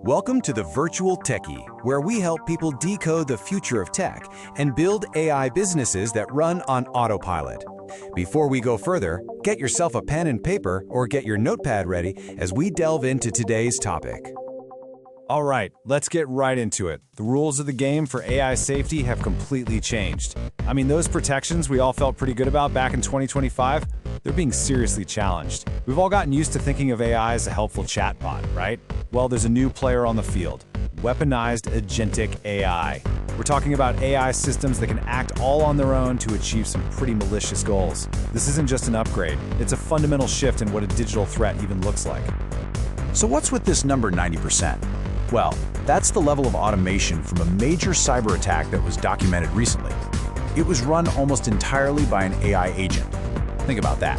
Welcome to the Virtual Techy, where we help people decode the future of tech and build AI businesses that run on autopilot. Before we go further, get yourself a pen and paper or get your notepad ready as we delve into today's topic. All right, let's get right into it. The rules of the game for AI safety have completely changed. I mean, those protections we all felt pretty good about back in 2025, they're being seriously challenged. We've all gotten used to thinking of AI as a helpful chatbot, right? Well, there's a new player on the field, Weaponized Agentic AI. We're talking about AI systems that can act all on their own to achieve some pretty malicious goals. This isn't just an upgrade, it's a fundamental shift in what a digital threat even looks like. So what's with this number 90%? Well, that's the level of automation from a major cyber attack that was documented recently. It was run almost entirely by an AI agent. Think about that.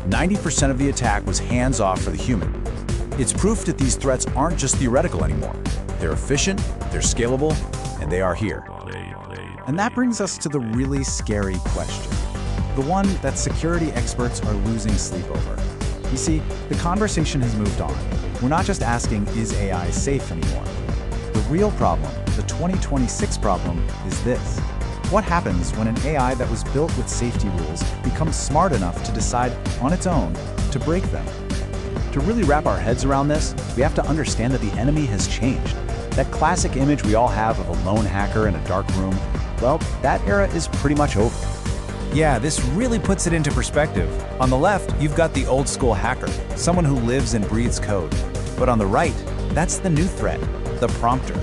90% of the attack was hands-off for the human. It's proof that these threats aren't just theoretical anymore. They're efficient, they're scalable, and they are here. And that brings us to the really scary question. The one that security experts are losing sleep over. You see, the conversation has moved on. We're not just asking, is AI safe anymore? The real problem, the 2026 problem, is this. What happens when an AI that was built with safety rules becomes smart enough to decide on its own to break them? To really wrap our heads around this, we have to understand that the enemy has changed. That classic image we all have of a lone hacker in a dark room, well, that era is pretty much over. Yeah, this really puts it into perspective. On the left, you've got the old school hacker, someone who lives and breathes code. But on the right, that's the new threat, the prompter.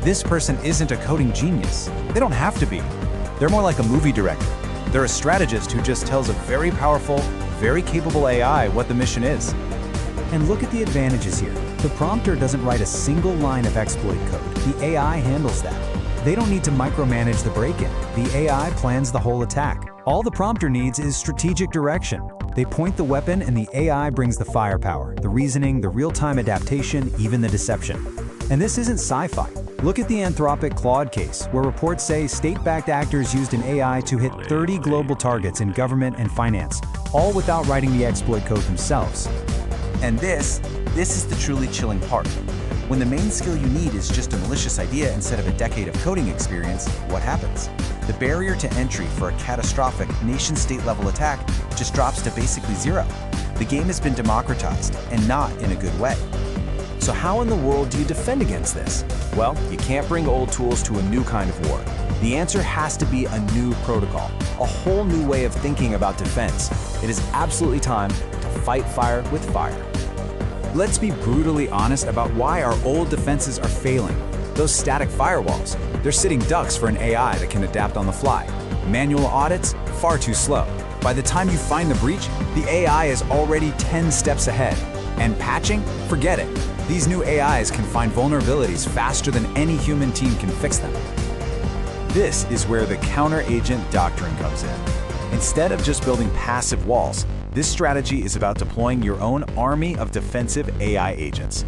This person isn't a coding genius. They don't have to be. They're more like a movie director. They're a strategist who just tells a very powerful, very capable AI what the mission is. And look at the advantages here. The prompter doesn't write a single line of exploit code. The AI handles that. They don't need to micromanage the break-in. The AI plans the whole attack. All the prompter needs is strategic direction. They point the weapon and the AI brings the firepower, the reasoning, the real-time adaptation, even the deception. And this isn't sci-fi. Look at the Anthropic Claude case, where reports say state-backed actors used an AI to hit 30 global targets in government and finance, all without writing the exploit code themselves. And this is the truly chilling part. When the main skill you need is just a malicious idea instead of a decade of coding experience, what happens? The barrier to entry for a catastrophic nation-state level attack just drops to basically zero. The game has been democratized, and not in a good way. So how in the world do you defend against this? Well, you can't bring old tools to a new kind of war. The answer has to be a new protocol, a whole new way of thinking about defense. It is absolutely time to fight fire with fire. Let's be brutally honest about why our old defenses are failing. Those static firewalls, they're sitting ducks for an AI that can adapt on the fly. Manual audits, far too slow. By the time you find the breach, the AI is already 10 steps ahead. And patching? Forget it. These new AIs can find vulnerabilities faster than any human team can fix them. This is where the counter-agent doctrine comes in. Instead of just building passive walls, this strategy is about deploying your own army of defensive AI agents.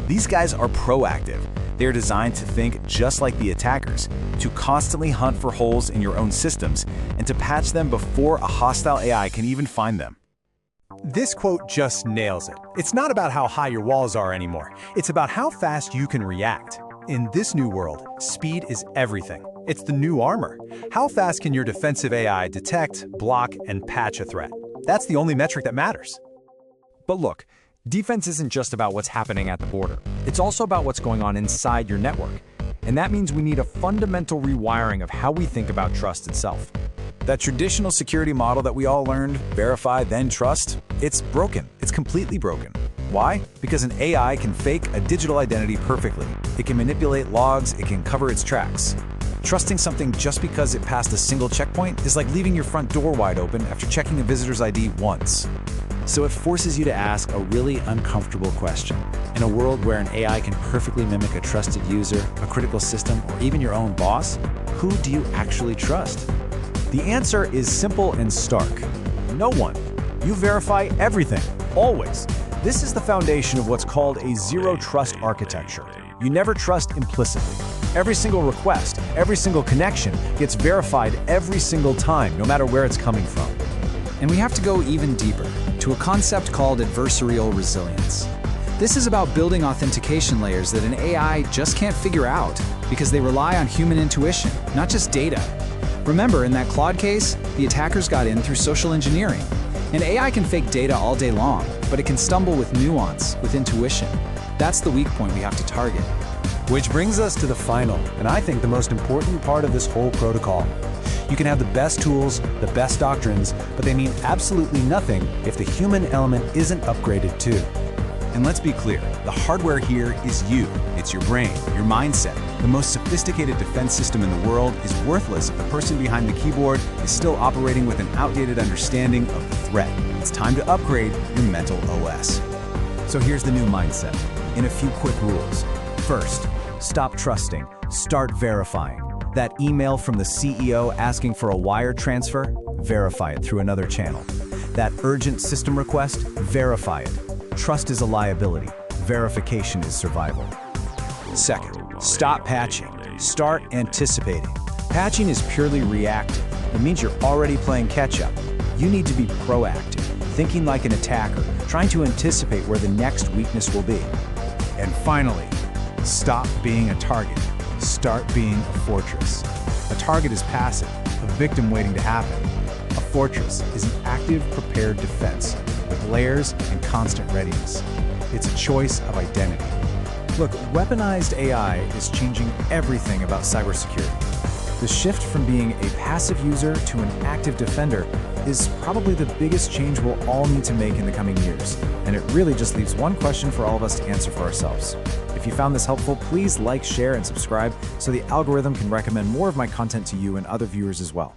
These guys are proactive. They're designed to think just like the attackers, to constantly hunt for holes in your own systems, and to patch them before a hostile AI can even find them. This quote just nails it. It's not about how high your walls are anymore. It's about how fast you can react. In this new world, speed is everything. It's the new armor. How fast can your defensive AI detect, block, and patch a threat? That's the only metric that matters. But look, defense isn't just about what's happening at the border. It's also about what's going on inside your network. And that means we need a fundamental rewiring of how we think about trust itself. That traditional security model that we all learned, verify, then trust, it's broken. It's completely broken. Why? Because an AI can fake a digital identity perfectly. It can manipulate logs, it can cover its tracks. Trusting something just because it passed a single checkpoint is like leaving your front door wide open after checking a visitor's ID once. So it forces you to ask a really uncomfortable question. In a world where an AI can perfectly mimic a trusted user, a critical system, or even your own boss, who do you actually trust? The answer is simple and stark. No one. You verify everything, always. This is the foundation of what's called a zero-trust architecture. You never trust implicitly. Every single request, every single connection gets verified every single time, no matter where it's coming from. And we have to go even deeper, to a concept called adversarial resilience. This is about building authentication layers that an AI just can't figure out because they rely on human intuition, not just data. Remember, in that Claude case, the attackers got in through social engineering. And AI can fake data all day long, but it can stumble with nuance, with intuition. That's the weak point we have to target. Which brings us to the final, and I think the most important part of this whole protocol. You can have the best tools, the best doctrines, but they mean absolutely nothing if the human element isn't upgraded too. And let's be clear, the hardware here is you. It's your brain, your mindset. The most sophisticated defense system in the world is worthless if the person behind the keyboard is still operating with an outdated understanding of the threat. It's time to upgrade your mental OS. So here's the new mindset, in a few quick rules. First, stop trusting, start verifying. That email from the CEO asking for a wire transfer, verify it through another channel. That urgent system request, verify it. Trust is a liability. Verification is survival. Second, stop patching. Start anticipating. Patching is purely reactive. It means you're already playing catch-up. You need to be proactive, thinking like an attacker, trying to anticipate where the next weakness will be. And finally, stop being a target. Start being a fortress. A target is passive, a victim waiting to happen. A fortress is an active, prepared defense with layers and constant readiness. It's a choice of identity. Look, weaponized AI is changing everything about cybersecurity. The shift from being a passive user to an active defender is probably the biggest change we'll all need to make in the coming years. And it really just leaves one question for all of us to answer for ourselves. If you found this helpful, please like, share, and subscribe so the algorithm can recommend more of my content to you and other viewers as well.